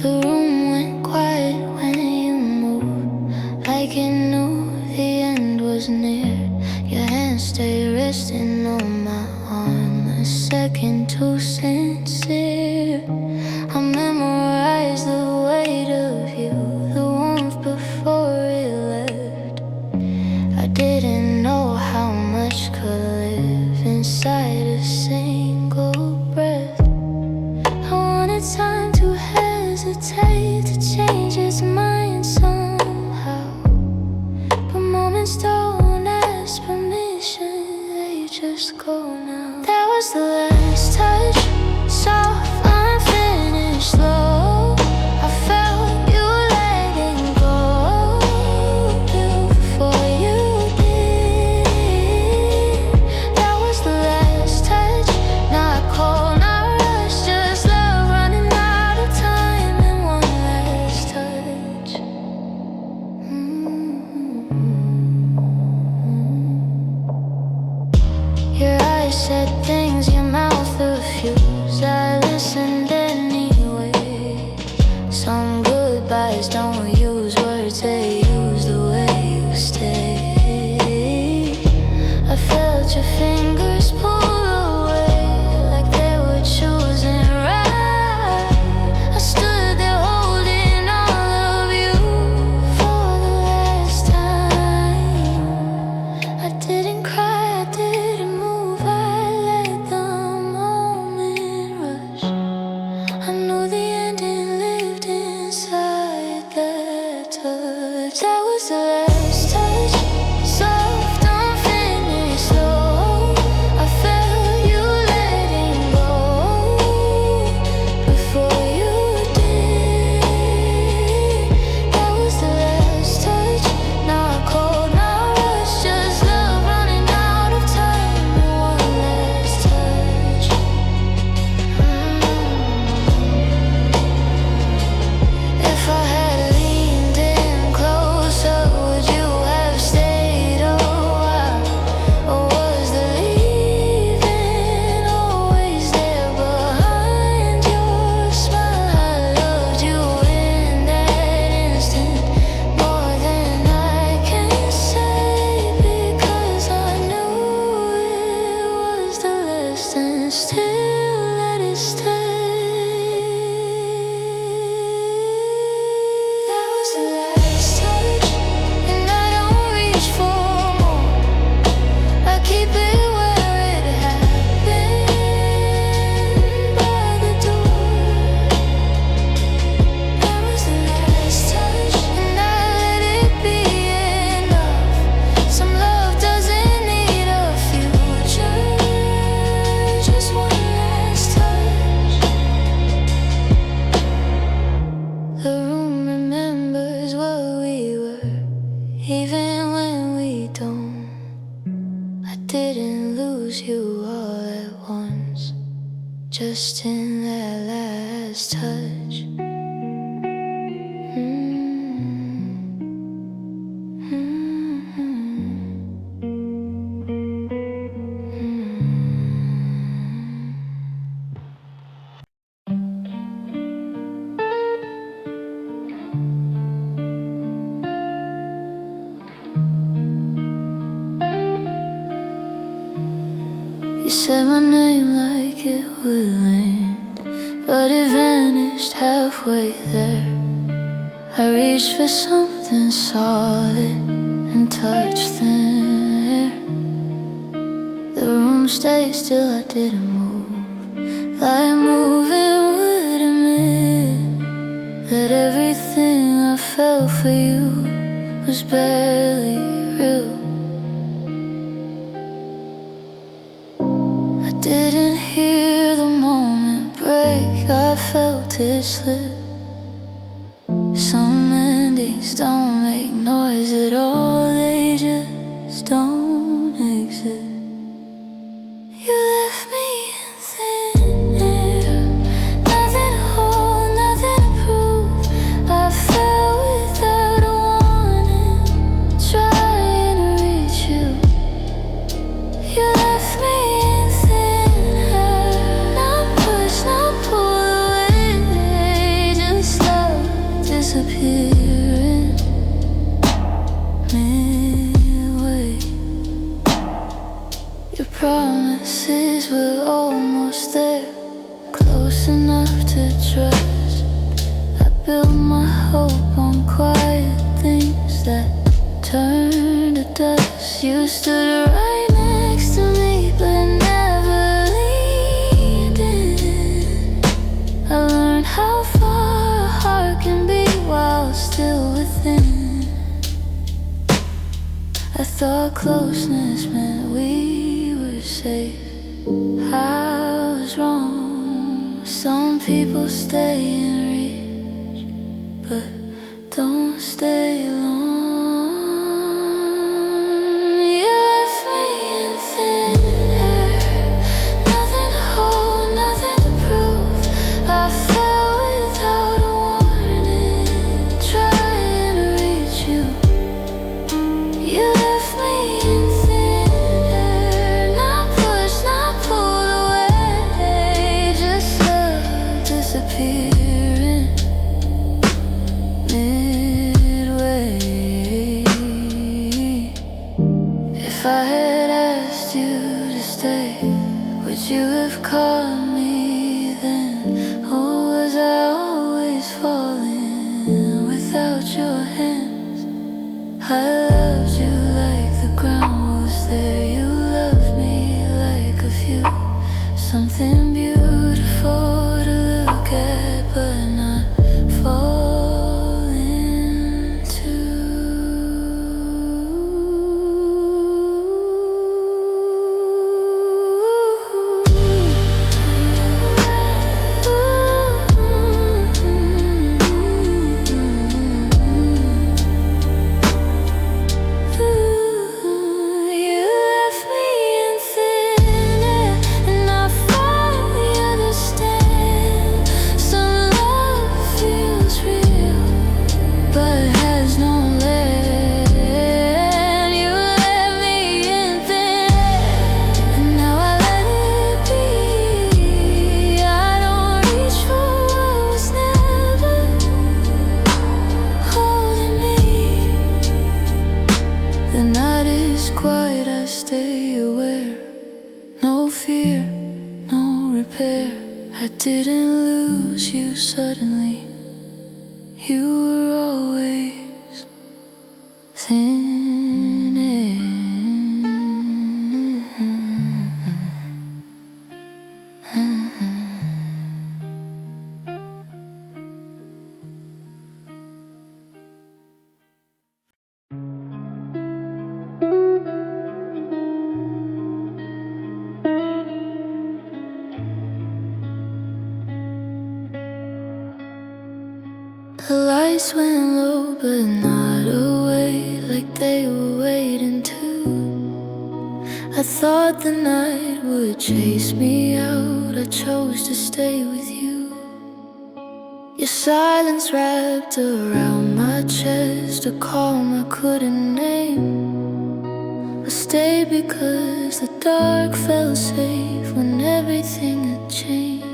The room went quiet when you moved, like you knew the end was near. Your hands stayed resting on my arm, a second too sincere. I memorized the weight of you, the warmth before it left. I didn't know how much could live inside a single breath. I wanted time to hesitate, to change its mind somehow, but moments don't ask permission, they just go now. That was the last touch, soft, unfinished, slow. I felt you letting go before you did. That was the last touch, not cold, not rushed, just love running out of time and one last touch. Your eyes said things your mouth refused. I listened anyway. Some goodbyes don't use words, they use the way you stay. I felt your fingers pull away, like they were choosing right. I stood there holding all of you for the last time. I didn't cry, I didn't move, I let the moment rush. I knew the ending lived inside that touch. That was the last touch, soft, unfinished, slow. I felt you letting go before you did. That was the last touch, not cold, not rushed, just love running out of time and one last touch. If I had leaned in closer, would you have stayed a while? Or was the leaving always there behind your smile? I loved you in that instant more than I can say, because I knew it was the last and still let it stay. That was the last touch, and I don't reach for more. I keep it where it happened, by the door. That was the last touch, and I let it be enough. Some love doesn't need a future, just one last touch. The room remembers what we were, even when we don't. I didn't lose you all at once, just in that last touch. You said my name like it would land, but it vanished halfway there. I reached for something solid and touched thin air. The room stayed still, I didn't move, like moving would admit that everything I felt for you was barely real. I didn't hear the moment break, I felt it slip. Some endings don't make noise at all, they just don't exist. You left me in thin air, nothing to hold, nothing to prove. I fell without warning, trying to reach you. You left me in thin air, not pushed, not pulled away, just love. Build my hope on quiet things that turn to dust. You stood right next to me, but never leaned in. I learned how far a heart can be while still within. I thought closeness meant we were safe. I was wrong. Some people stay in reach, but don't stay long. You left me in thin air, nothing to hold, nothing to prove. I fell without a warning, trying to reach you. You left me in thin air, not pushed, not pulled away, just love disappearing midway. If I had asked you to stay, would you have caught me then? Or was I always falling without your hands? I loved you like the ground was there. You loved me like a view, something beautiful to look at, but not fall into. You left me in thin air, and I finally understand. Some love feels real, but has no land. You left me in thin air, and now I let it be. I don't reach for what was never holding me. The night is quiet, I stay aware. No fear, no repair. I didn't lose you suddenly. You were always thin air. The lights went low, but not away, like they were waiting to. I thought the night would chase me out. I chose to stay with you. Your silence wrapped around my chest, a calm I couldn't name. I stayed because the dark felt safe when everything had changed.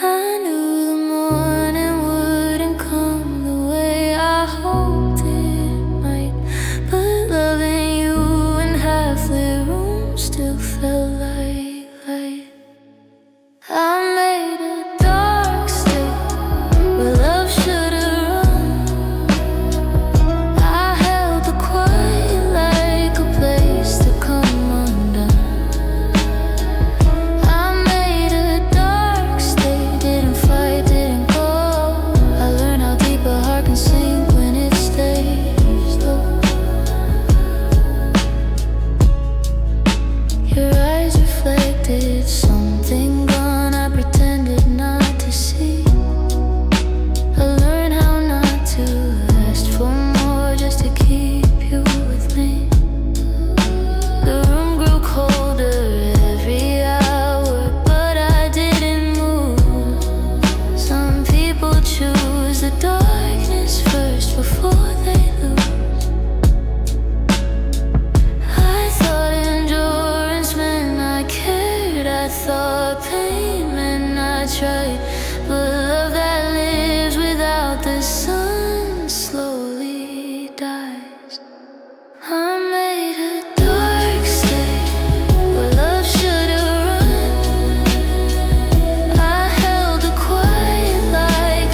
I knew the morning wouldn't come the way I hoped it might, but loving you in half-lit rooms still felt like light. I made a dark state where love should've run. I held the quiet like a place to come undone. I made a dark state, didn't fight, didn't go. I learned how deep a heart can sink when it stays low. Your eyes reflected something gone, I pretended not to see. I learned how not to ask for more, just to keep you with me. The room grew colder every hour, but I didn't move. Some people choose the darkness first before they lose. I thought endurance meant I cared. I thought pain meant I tried. But love that lives without the sun slowly dies. I made a dark state where love should've run. I held the quiet like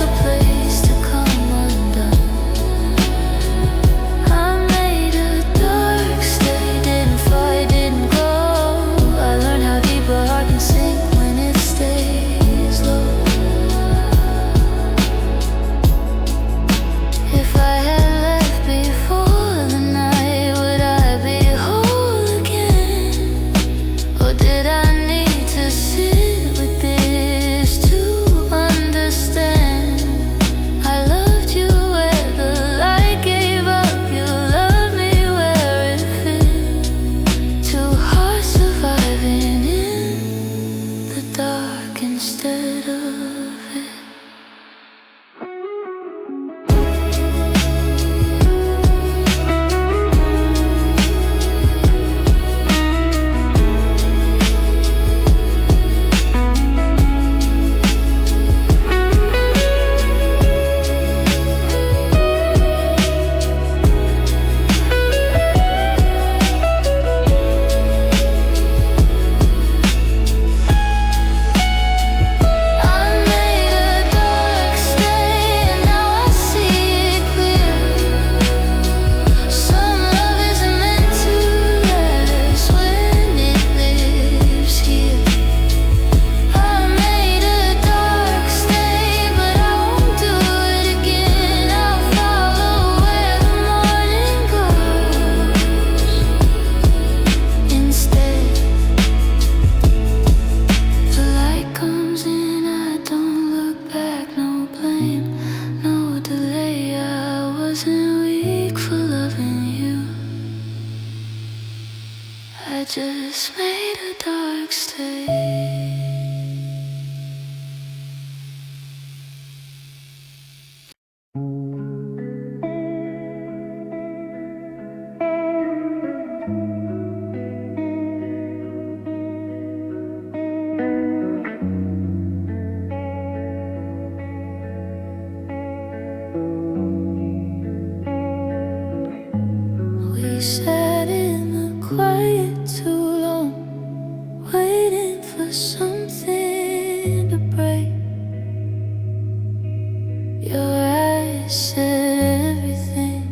Your eyes said everything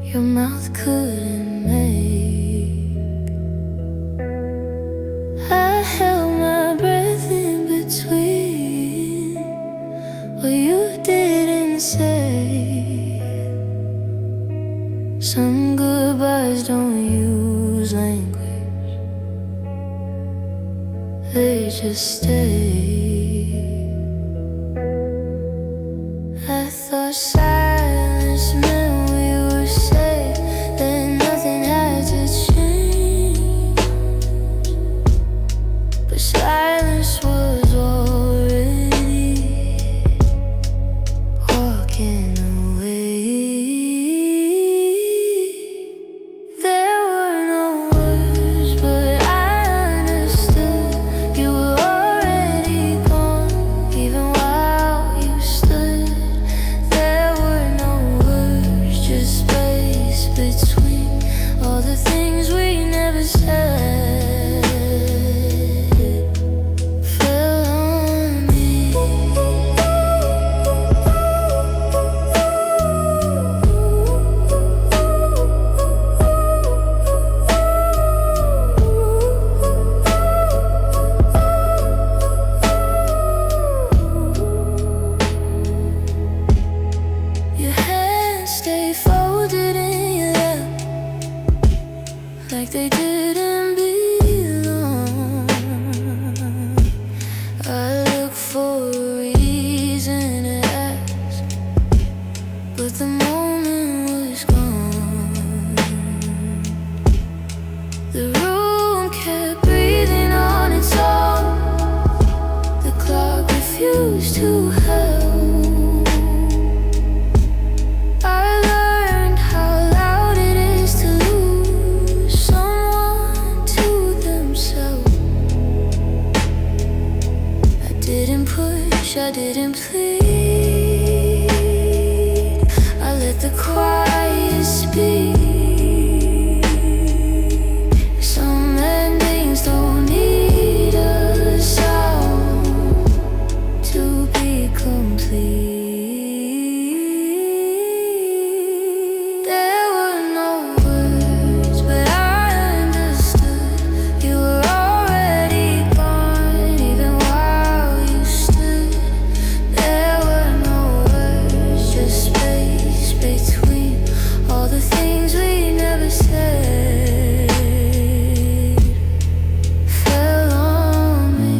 your mouth couldn't make. I held my breath in between what you didn't say. Some goodbyes don't use language, they just stay. I thought silence meant we were safe, that nothing had to change. But silence was already walking away. There were no words, but I understood you were already gone, even while you stood. There were no words, just space between all the things we never said. Fell on me. Your hands stay folded in your lap, like they didn't belong. I look for a reason to ask, but the moment was gone. The room kept breathing on its own. The clock refused to help. I learned how loud it is to lose someone to themselves. I didn't push, I didn't plead. I let the quiet speak. Some endings don't need a sound to be complete. There were no words, but I understood you were already gone, even while you stood. There were no words, just space between all the things we never said. Fell on me.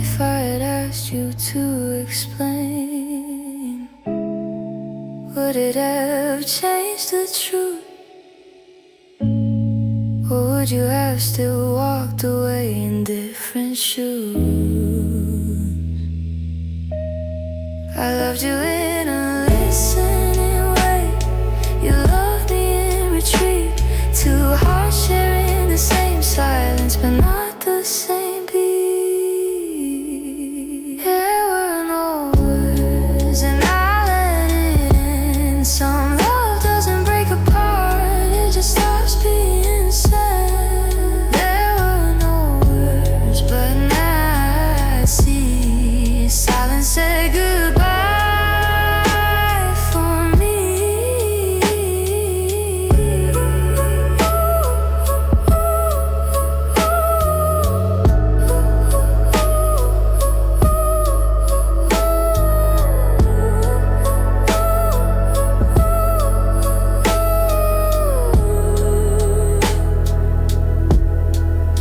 If I had asked you to explain, would it have changed the truth? Or would you have still walked away in different shoes? I loved you in a listening way. You loved me in retreat. Two hearts sharing the same silence, but not the same beat. There were no words, and I let it in. Some love doesn't break apart, it just stops being said. There were no words, but now I see silence said goodbye for me.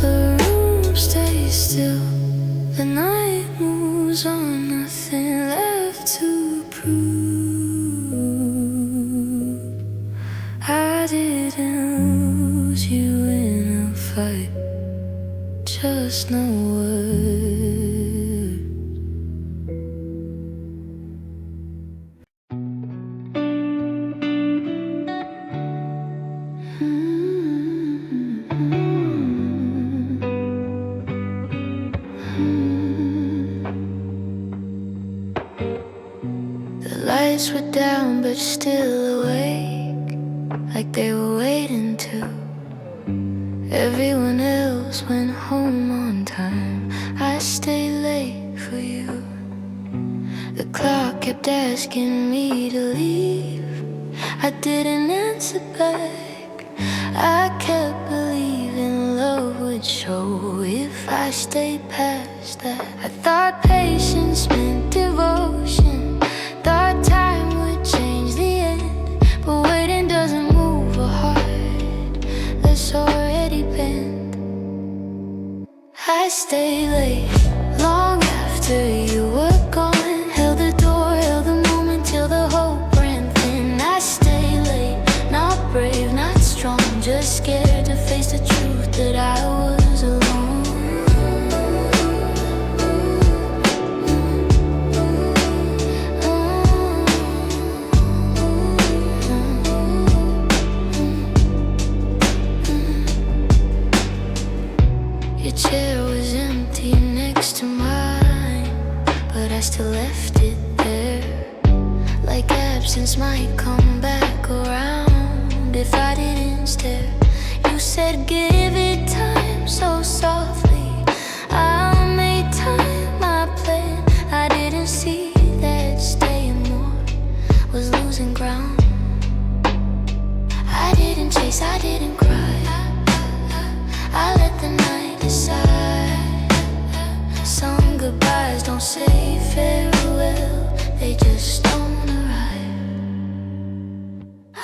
The room stays still, the night moves on, nothing left to prove. I didn't lose you in a fight, just no word. The lights were down but still awake, like they were waiting to. Everyone else went home on time, I stayed late for you. The clock kept asking me to leave. I didn't answer back. I kept believing love would show if I stayed past that. I thought patience meant devotion, thought time would change the end. But waiting doesn't move a heart that's already bent. I stayed late, long after you were gone. Held the door, held the moment till the hope ran thin. I stayed late, not brave, not strong, just scared to face the truth that I was alone. Your chair was empty next to mine, but I still left it there. Like absence might come back around if I didn't stare. You said give it time so softly. I'll make time my plan. I didn't see that staying more was losing ground. I didn't chase, I didn't cry. I let the night decide. Some goodbyes don't say farewell, they just don't arrive.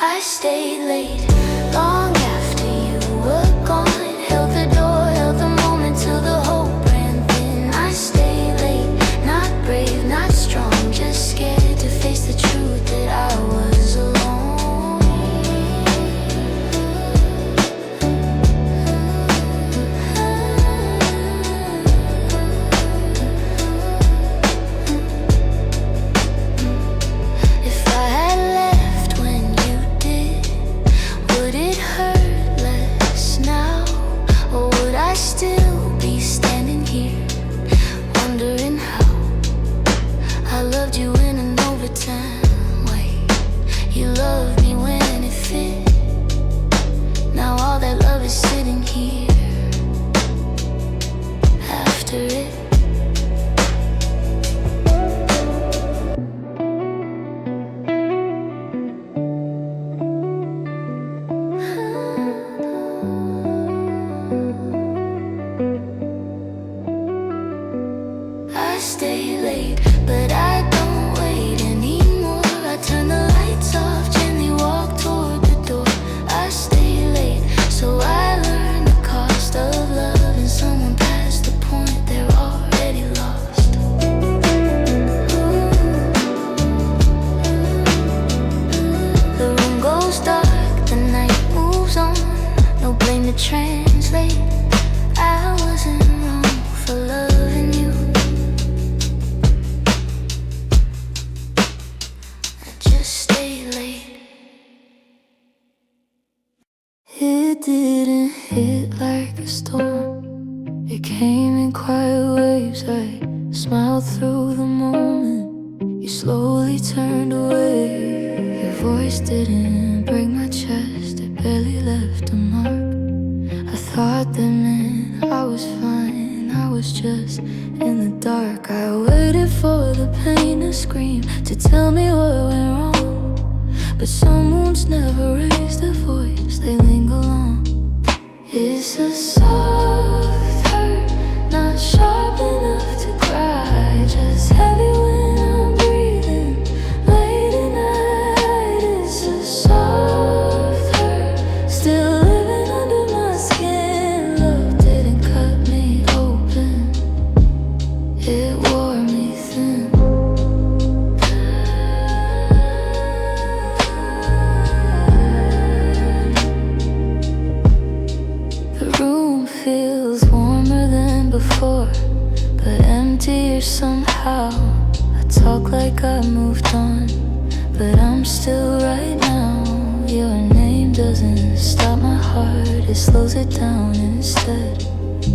I stayed late, long after you were gone. Held the door, held the moment till the hope ran thin. I stayed late, not brave, not strong, just scared to face the truth that I was alone. If I had left when you did, would it hurt less now? Or would I still be standing here, wondering how I loved you in an overtime way? You loved me when it fit. Now all that love is sitting here after it. I stay late, but I don't wait anymore. I turn the lights off, gently walk toward the door. I stay late, so I learn the cost of loving someone past the point they're already lost. The room goes dark, the night moves on. No blame to translate. I wasn't wrong for loving you. I just stayed late. It didn't hit like a storm. It came in quiet waves. I smiled through the moment. You slowly turned away. Your voice didn't break my chest. It barely left a mark. I thought that meant I was fine. I was just in the dark. I waited for the pain to scream, to tell me what went wrong. But some wounds never raise their voice, they linger long. It's a soft hurt, not sharp enough to cry, just heavy when I'm breathing late at night. It's a soft hurt, still living under my skin. Love didn't cut me open, it wore me thin. The room feels warmer than before, but emptier somehow. I talk like I moved on, but I'm still right now. Your name doesn't stop my heart, it slows it down instead.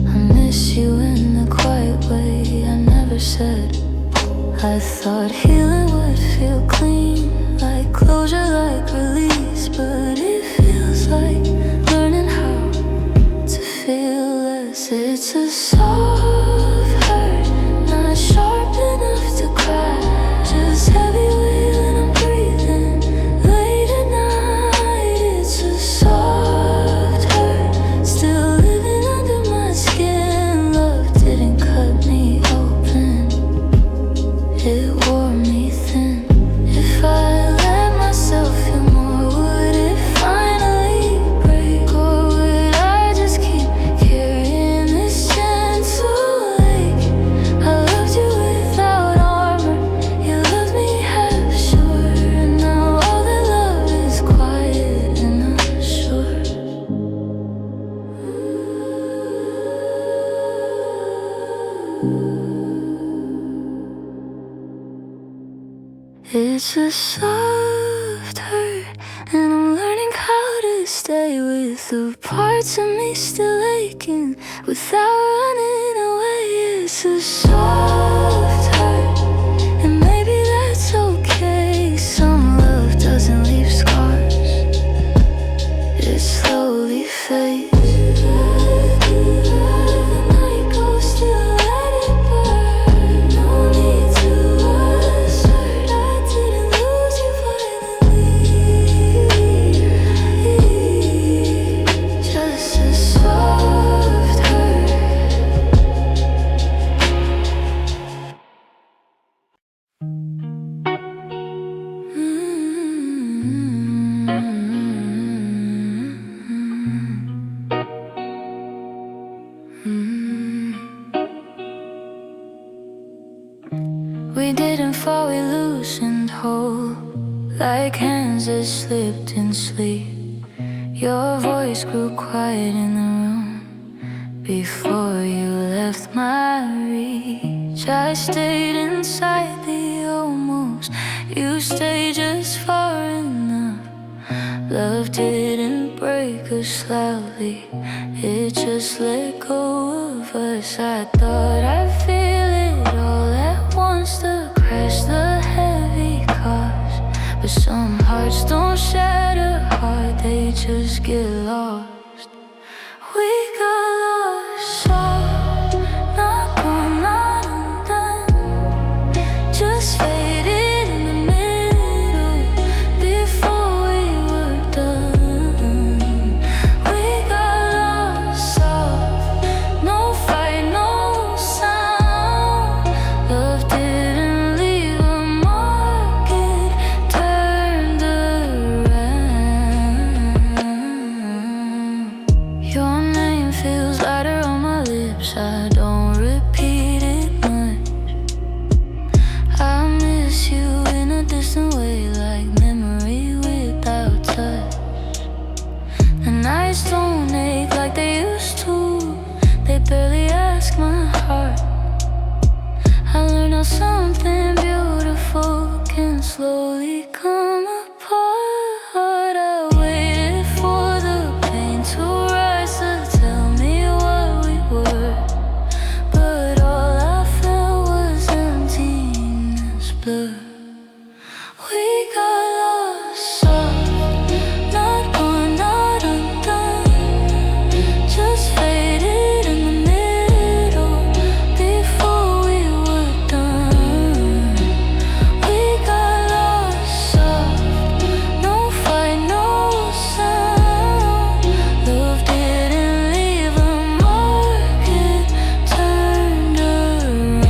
I miss you in the quiet way I never said. I thought healing would feel clean, like closure, like release, but it feels like learning how to feel less. It's a soft hurt, not sharp enough to cry, It's a soft hurt, and I'm learning how to stay with the parts of me still aching without running away. It's a soft hurt, and maybe that's okay. Some love doesn't leave scars, it slowly fades. We didn't fall, we loosened hold, like hands that slipped in sleep. Your voice grew quiet in the room before you left my reach. I stayed inside the almost, you stayed just far enough. Love didn't break us loudly, it just let go of us. I thought I'd feel it all at once, to crash the heavy cause. But some hearts don't shatter hard, they just get lost. We got lost, so not gone, not undone. Just faded in the middle before we were done. We got lost, soft, no fight, no sound. Love didn't leave a mark, it turned around. Your name feels lighter on my lips, I don't repeat it much. I miss you in a distant way, like memory without touch. The nights don't ache like they used to, they barely ask my heart. I learned how something beautiful can slowly come apart. I waited for the pain to rise to tell me what we were, but all I felt was emptiness, blur. We got lost, soft, not gone, not undone. Just faded in the middle before we were done. We got lost, soft, no fight, no sound. Love didn't leave a mark, it turned around.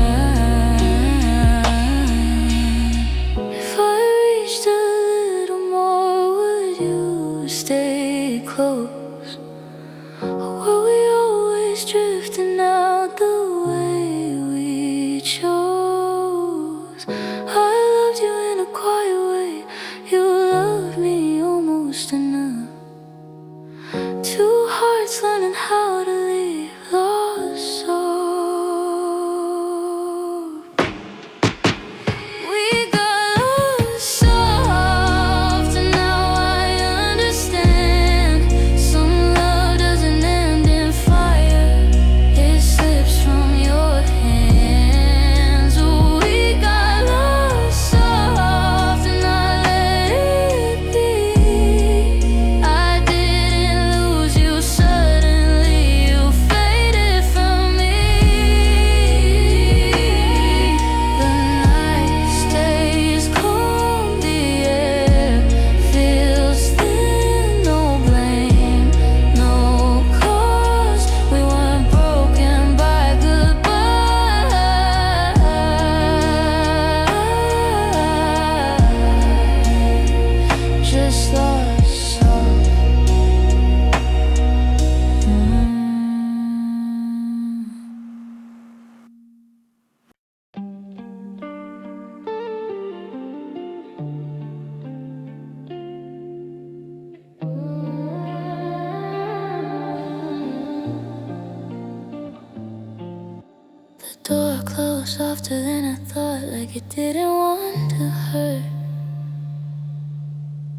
softer than I thought, like it didn't want to hurt.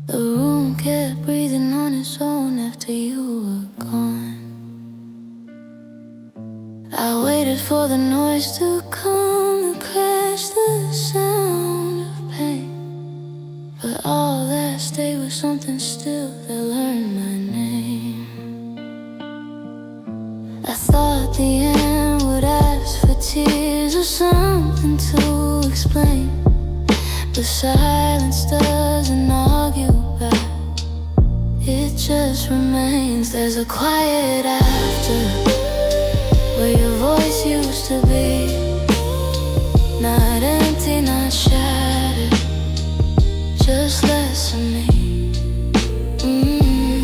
The room kept breathing on its own after you were gone. I waited for the noise to come and crash the sound of pain, but all that stayed was something still that learned my name. I thought the end would ask for tears or something to explain, but silence doesn't argue back, it just remains. There's a quiet after, where your voice used to be, not empty, not shattered, just less of me.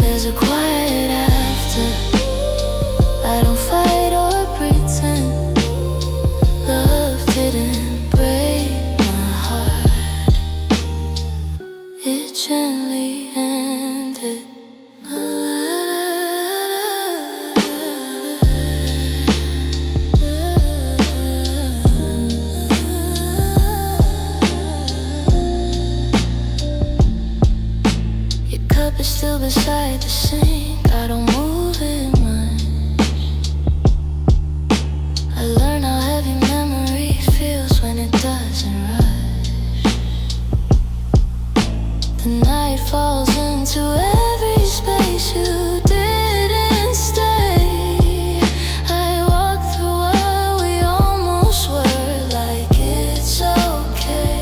There's a quiet after, I don't fight or pretend, love didn't break my heart, it gently ended. Still beside the sink, I don't move it much. I learned how heavy memory feels when it doesn't rush. The night falls into every space you didn't stay. I walk through what we almost were, like it's okay.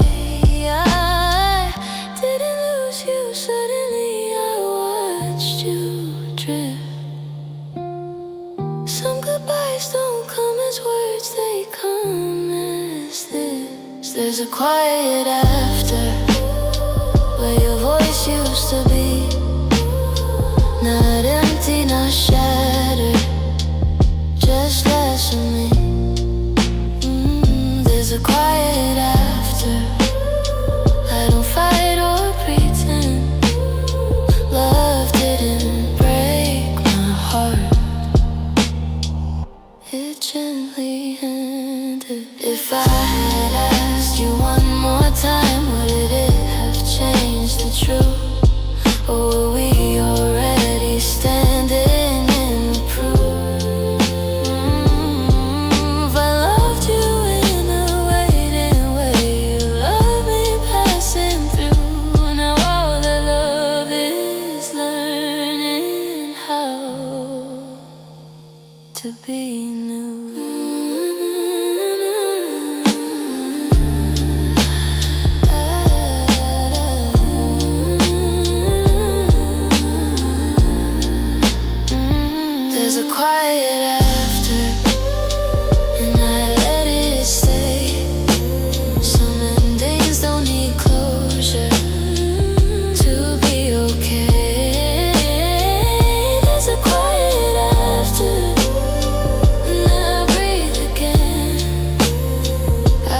I didn't lose you suddenly, some goodbyes don't come as words, they come as this. There's a quiet after, where your voice used to be, not empty, not shattered, just less of me. There's a quiet after, I don't fight or pretend, love didn't break my heart, it gently ended. If I had asked you one more time, would it have changed the truth? Or were we already standing in the proof? I loved you in a waiting way, you loved me passing through. Now all that love is learning how to be new. There's a quiet after, and I let it stay. Some endings don't need closure to be okay. There's a quiet after, and I breathe again. I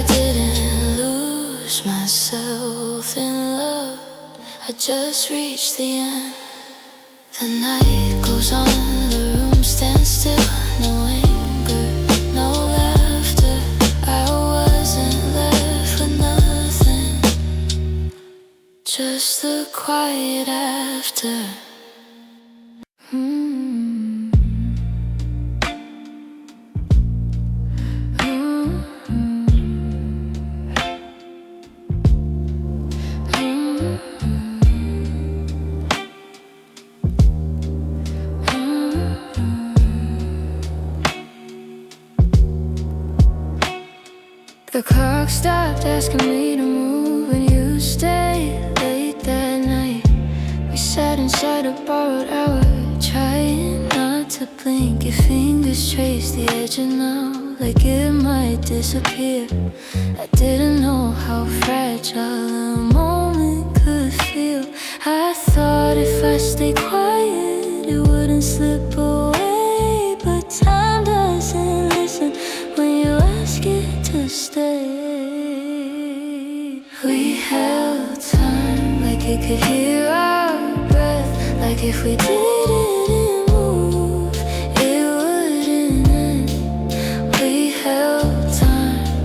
didn't lose myself in love, I just reached the end. The night goes on, the room stands still, no anger, no laughter. I wasn't left with nothing, just the quiet after. The clock stopped asking me to move, and you stayed late that night. We sat inside a borrowed hour, trying not to blink. Your fingers traced the edge of now, like it might disappear. I didn't know how fragile a moment could feel. I thought if I stay quiet, it wouldn't slip away. But time doesn't listen when you ask it to stay. We held time like it could hear our breath, like if we didn't move, it wouldn't end. We held time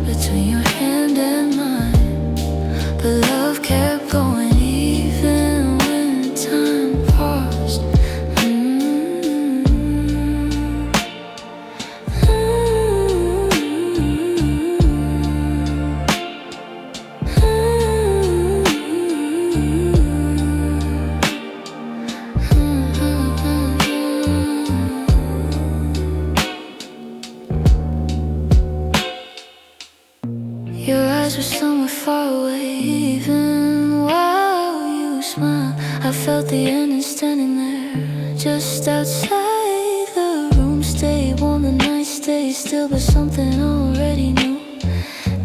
somewhere far away. Even while you smile, I felt the ending standing there, just outside the room. Stay warm, the night stays still, but something I already knew.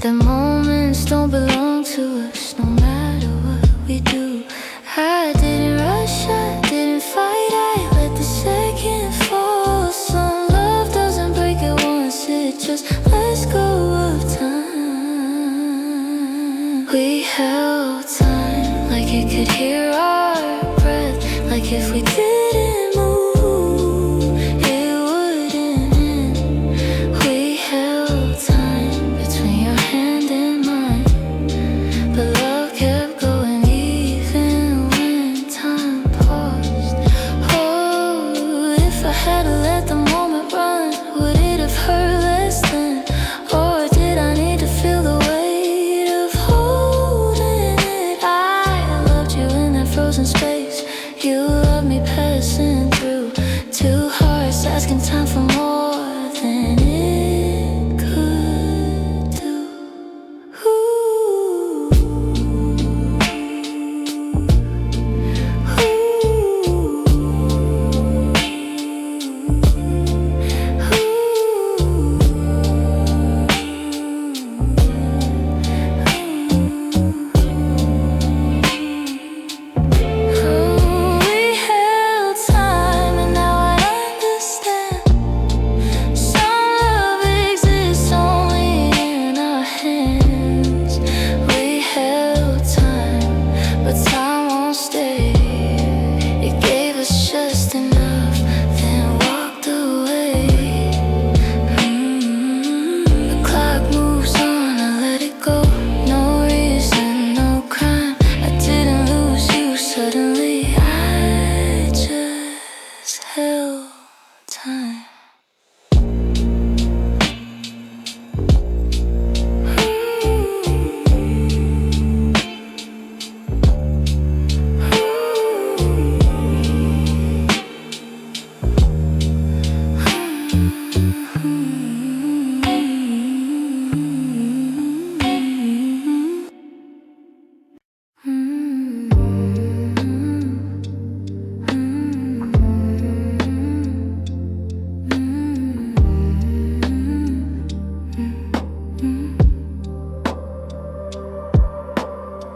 The moments don't belong to us, no matter what we do. I didn't rush, I didn't fight, I let the second fall. Some love doesn't break at once, it just lets go of time. We held time, like it could hear our breath, like if we didn't move, it wouldn't end. We held time between your hand and mine, but love kept going even when time paused. Oh, if I had let the moment run, would it have hurt less then? Or did I need to feel the weight of holding it? I loved you in that frozen space, you loved me passing through. Two hearts asking time for more than it could do. We held time and now I understand. Some love exists only in our hands. We held time, but time won't stay. It gave us just enough, then walked away. The clock moves on, I let it go. No reason, no crime. I didn't lose you suddenly. I just held time.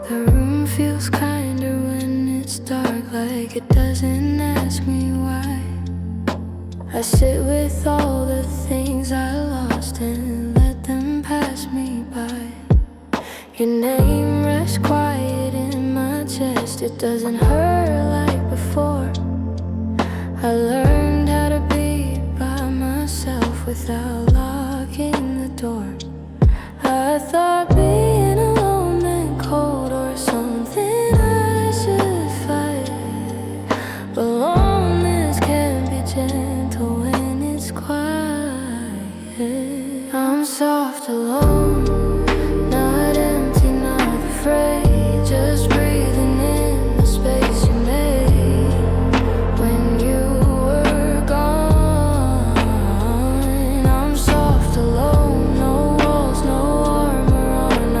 The room feels kinder when it's dark, like it doesn't ask me why. I sit with all the things I lost and let them pass me by. Your name rests quiet in my chest, it doesn't hurt like before. I learned how to be by myself without locking the door. I thought being alone meant cold or something I should fight, but loneliness can be gentle when it's quiet. I'm soft alone, not empty, not afraid, just breathing in the space you made when you were gone. I'm soft alone, no walls, no armor on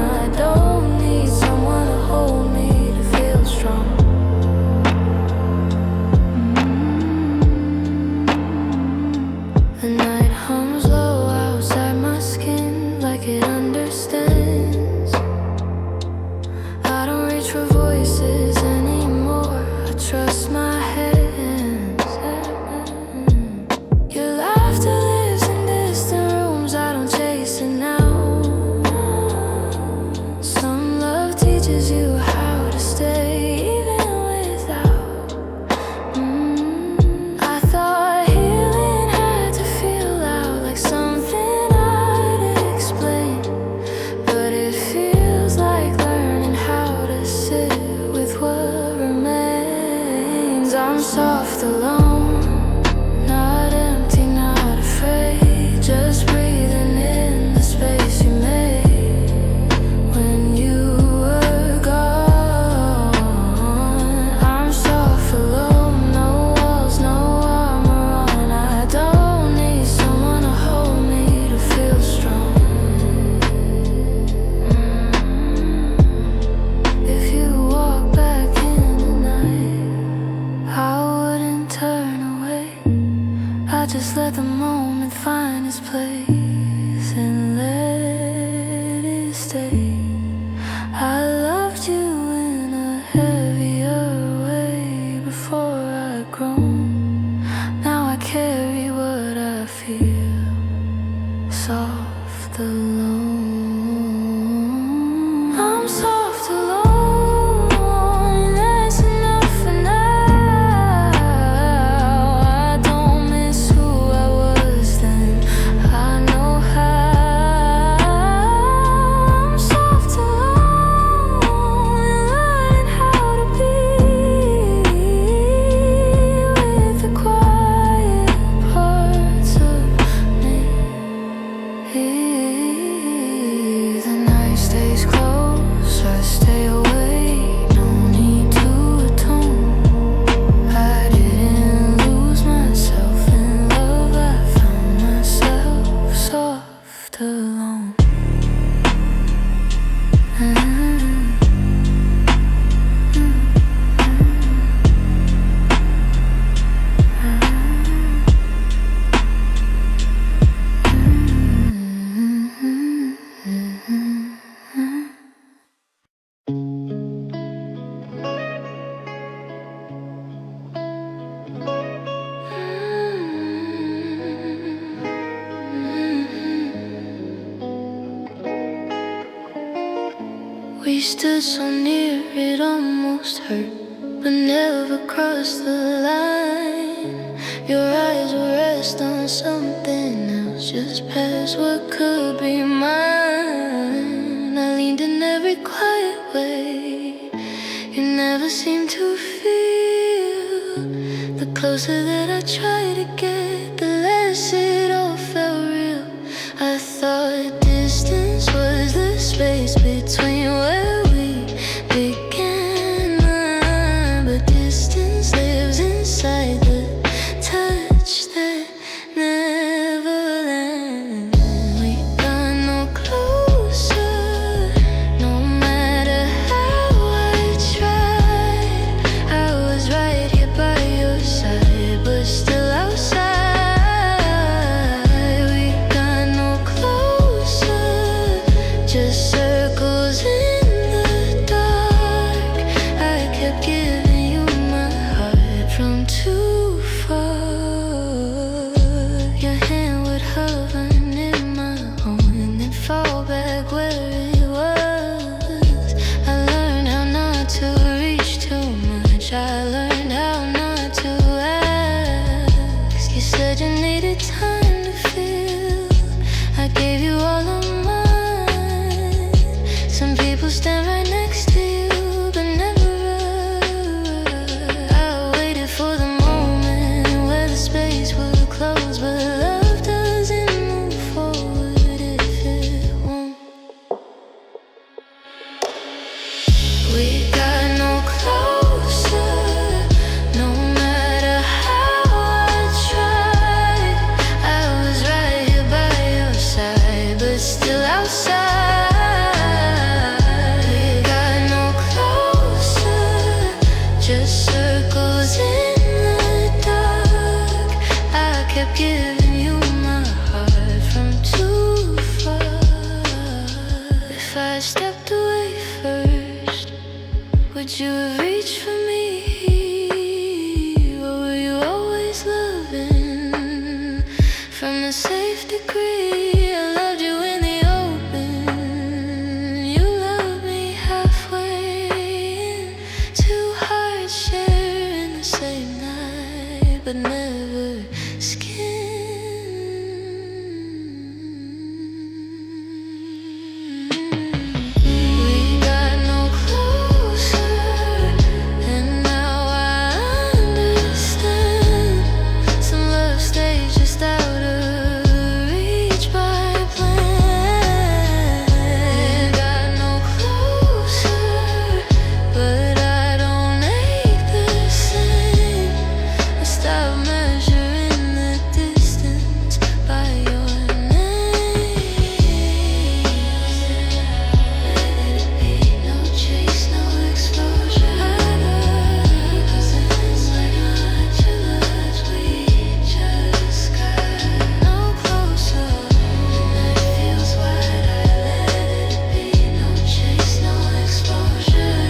stood so near, it almost hurt, but never crossed the line. Your eyes would rest on something else, just past what could be mine. I leaned in every quiet way. You never seemed to feel. The closer that I tried to get, the less it all felt real. I thought distance was the space between where we began, but distance lives inside the touch that never lands. We got no closer, no matter how I tried. I was right here by your side, but still outside. We got no closer, just circles in the dark. I kept giving you my heart from too far. Your hand would hover in my own and then fall back where it was. I learned how not to reach too much. I learned how not to ask. You said you needed time to feel. I gave you all of mine. Some people stand right next to you, but never us. I waited for the moment where the space would close, but love doesn't move forward if it won't. We got no closer, no matter how I tried. I was right here by your side, but still outside. We got no closer, just circles in the dark. I kept giving you my heart from too far. If I stepped away first, would you have reached for me? Or were you always loving from a safe degree? I loved you in the open. You loved me halfway. Two hearts sharing the same night, but never skin. We got no closer, and now I understand. Some love stays just out of reach by plan. We got no closer, but I don't ache the same. I stopped measuring the distance by your name. Let it be no chase, no exposure. 'Cause it feels like not your lips, we just got no closer. Night feels wide, I let it be no chase, no exposure.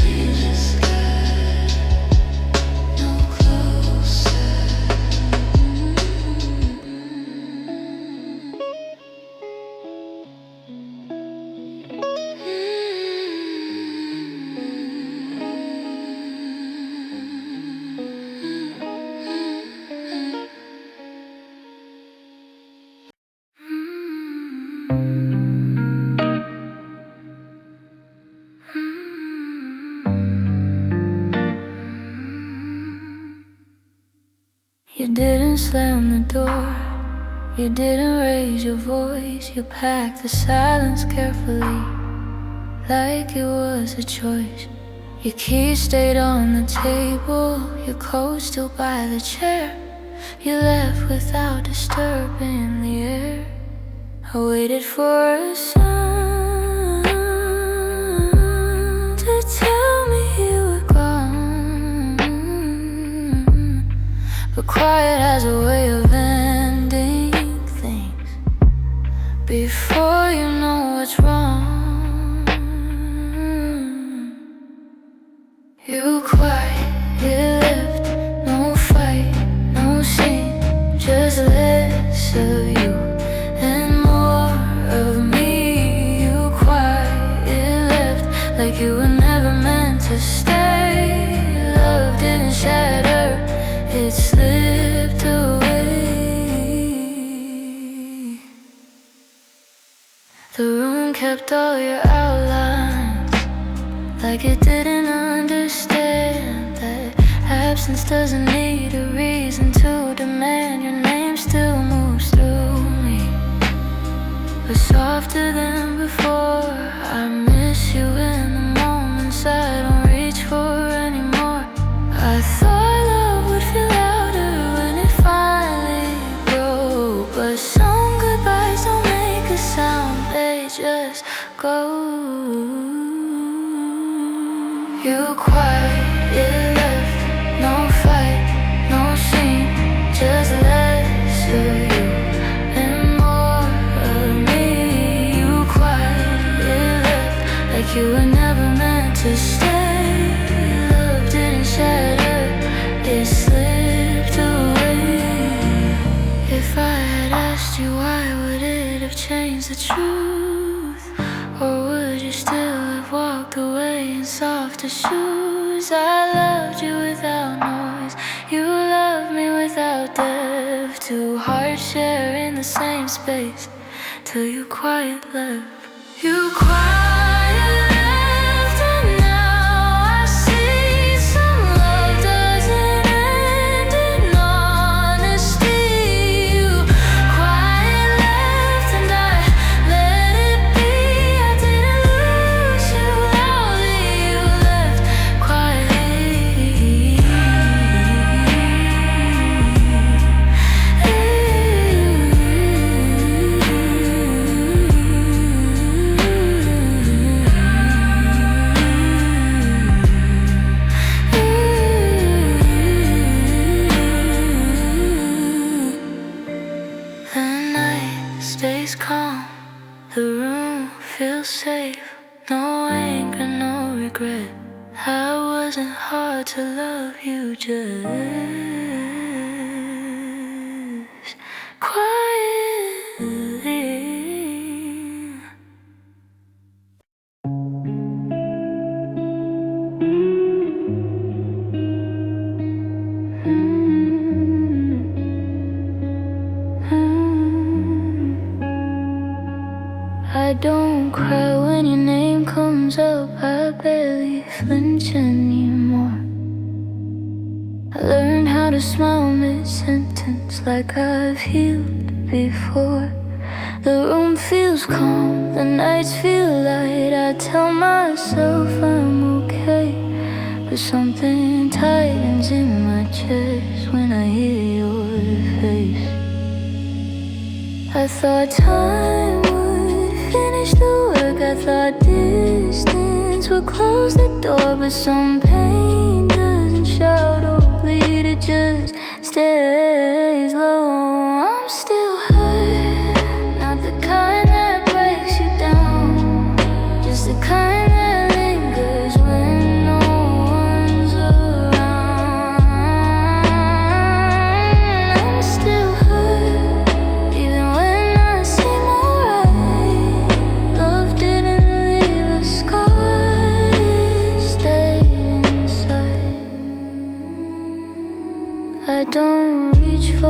We just got no closer. You didn't slam the door, you didn't raise your voice. You packed the silence carefully, like it was a choice. Your keys stayed on the table, your coat still by the chair. You left without disturbing the air. I waited for a sign to tell me you were gone, but quiet has a way of ending things before you know what's wrong. You quiet, you left, no fight, no scene, just less of you and more of me. You quiet, you left, like you were never meant to stay. Love didn't shatter, it slipped away. The room kept all your outlines, like it didn't understand that absence doesn't need a reason to demand. Your name still moves through me, but softer than before. I miss you in the moments I don't reach for anymore. I thought love would feel louder when it finally broke, but some goodbyes don't make a sound, they just go. You quiet left, no fight, no scene, just less of you and more of me. You quiet left, like you were never meant to stay. Love didn't shatter, it slipped away. If I had asked you why, would it have changed the truth? Or would you still have walked away in softer shoes? I loved you without noise, you loved me without depth. Two hearts sharing the same space, till you quiet left. You quiet left, and now I see some love doesn't end in honesty. You quiet left, and I let it be. I didn't lose you loudly, you left quietly. The night stays calm, the room feels safe. No anger, no regret. I wasn't hard to love you, just quietly. I don't cry when your name comes up, I barely flinch anymore. I learned how to smile mid-sentence like I've healed before. The room feels calm, the nights feel light. I tell myself I'm okay, but something tightens in my chest when I hear your face. I thought time would finish the work, I thought distance would close the door. But some pain doesn't shout or bleed, it just stays low. I'm still hurt, not the kind that breaks you down, just the kind that lingers when no one's around. I'm still hurt, even when I seem alright. Love didn't leave a scar, it stayed inside. I don't reach for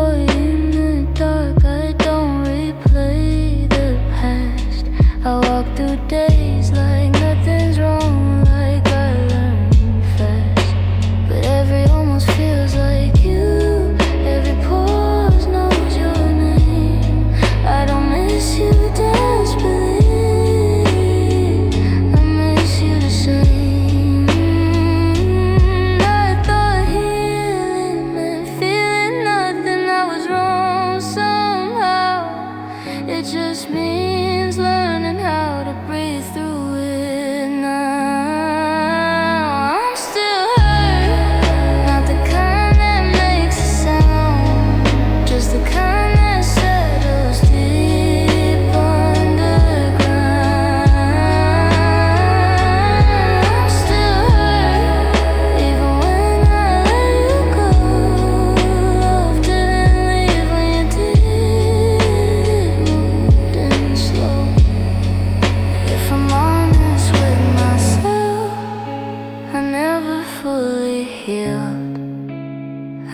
healed.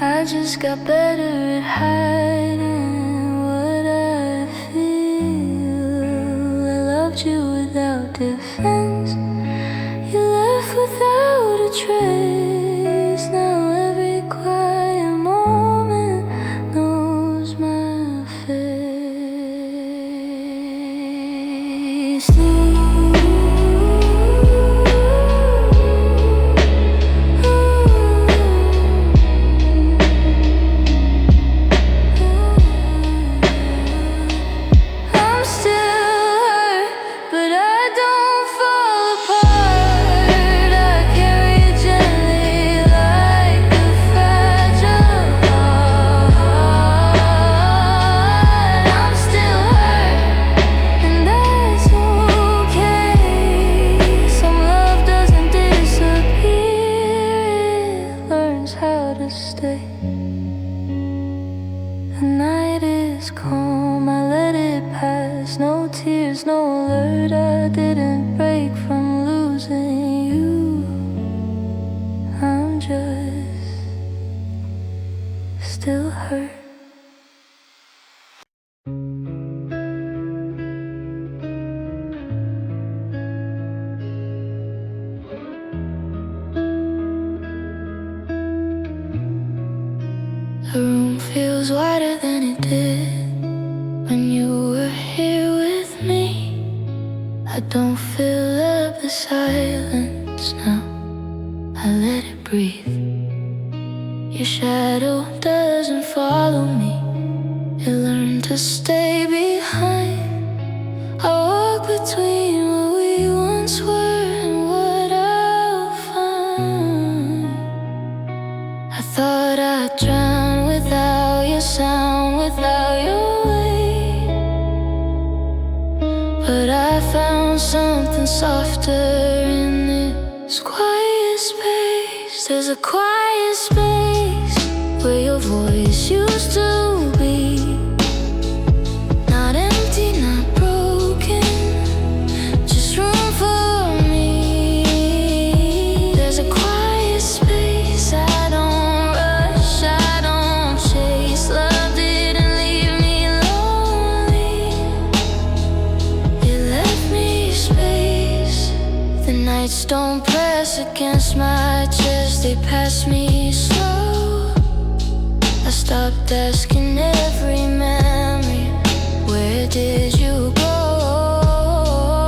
I just got better at hiding what I feel. I loved you without defense. You left without a trace. Now every quiet moment knows my face. The room feels wider than it did when you were here with me. I don't fill up the silence now, I let it breathe. Your shadow doesn't follow me, it learned to stay behind. I walk between what we once were and what I'll find. I thought I'd drown without your sound, without your weight, but I found something softer in this quiet space. There's a quiet space where your voice used to be. Not empty, not broken, just room for me. There's a quiet space I don't rush, I don't chase. Love didn't leave me lonely, it left me space. The nights don't press against my chest, they pass me slow. I stopped asking every memory, where did you go?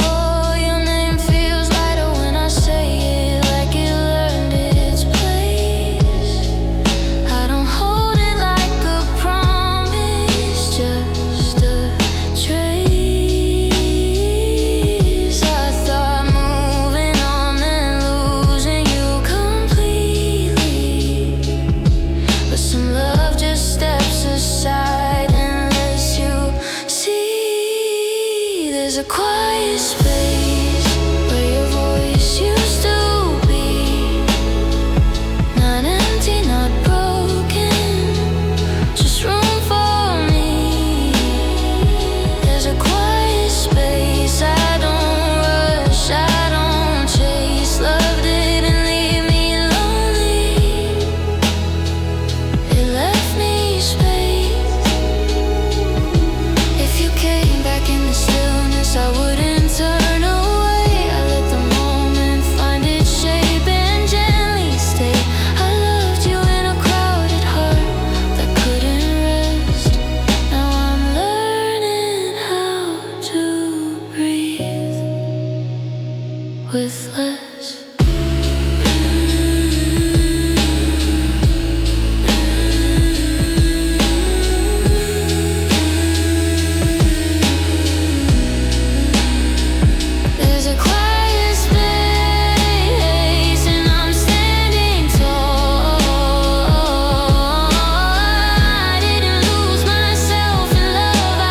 Your name feels lighter when I say it, like it learned its place. I don't hold it like a promise, just a trace. I thought moving on and losing you completely, but some love just steps aside and lets you see. There's a quiet space where your voice used to be. Not empty, not broken, just room for me. There's a quiet space I don't rush, I don't chase. Love didn't leave me lonely, it left me space. If you came back in the stillness, I wouldn't turn away. I let the moment find its shape and gently stay. I loved you in a crowded heart that couldn't rest. Now I'm learning how to breathe with less. There's a quiet space and I'm standing tall. I didn't lose myself in love, I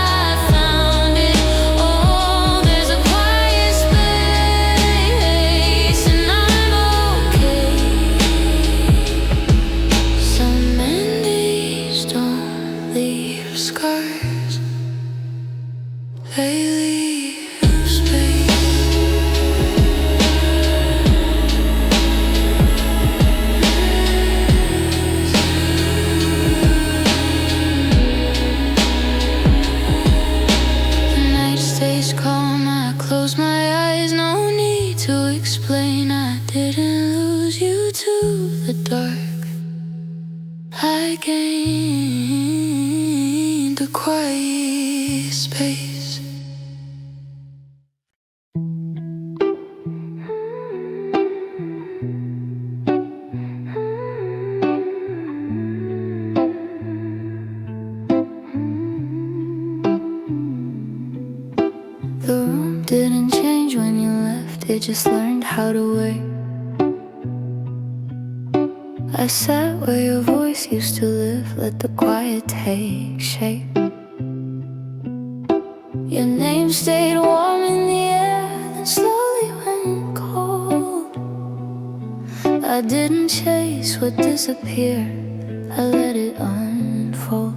found it. Oh, there's a quiet space explain. I didn't lose you to the dark. I gained a quiet space. The room didn't change when you left, it just learned how to wait. I sat where your voice used to live, let the quiet take shape. Your name stayed warm in the air, then slowly went cold. I didn't chase what disappeared, I let it unfold.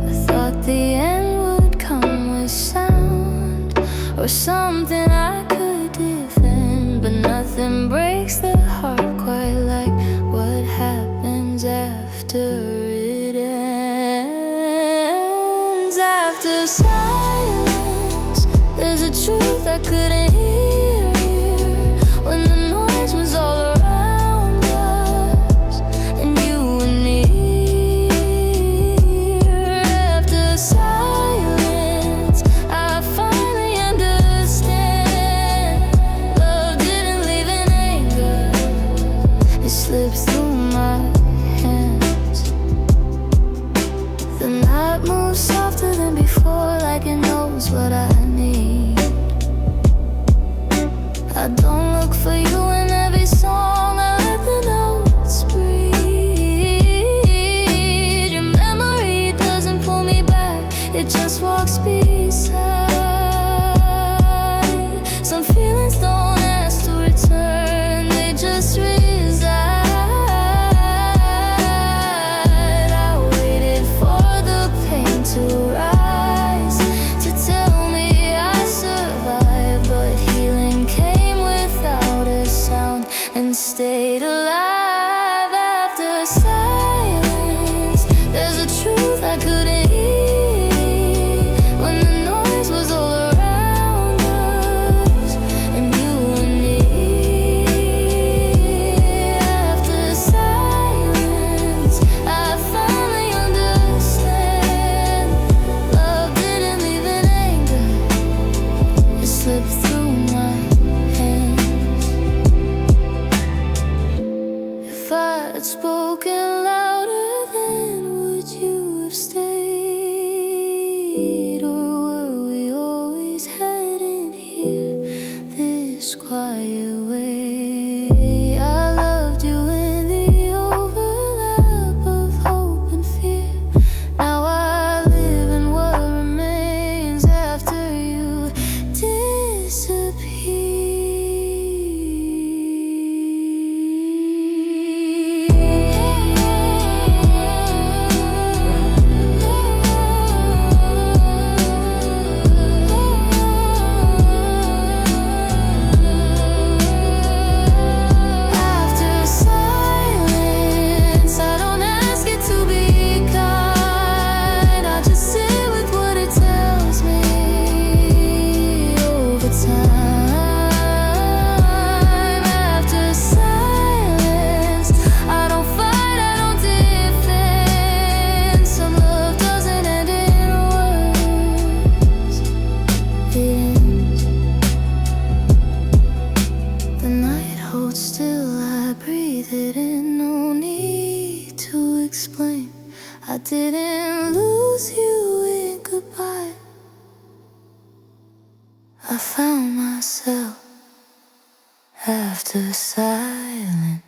I thought the end would come with sound, or something I could defend, but nothing breaks the heart quite like what happens after it ends. After silence, there's a truth I couldn't hear when the noise was all around us and you were near. After silence, I finally understand. Love didn't leave in anger, it slipped through my hands. The night moves softer than before, like it knows what I need. I don't look for you in every song, I let the notes breathe. Your memory doesn't pull me back, it just walks beside. Some feelings don't ask to return, they just reside. I waited for the pain to rise, to tell me I survived, but healing came without a sound and stayed alive. After silence, there's a truth I couldn't hear when the noise was all around us and you were near. After silence, I finally understand. Love didn't leave in anger, it slipped through my hands. If I had spoken louder, then would you have stayed? Or were we always heading here, this quiet way? I loved you in the overlap of hope and fear. Now I live in what remains after you After silence, I don't ask it to be kind, I just sit with what it tells me over time. After silence, I don't fight, I don't defend. Some love doesn't end in words, it ends. The night holds still, I breathe it in, no need to explain. I didn't lose you in goodbye, I found myself after silence.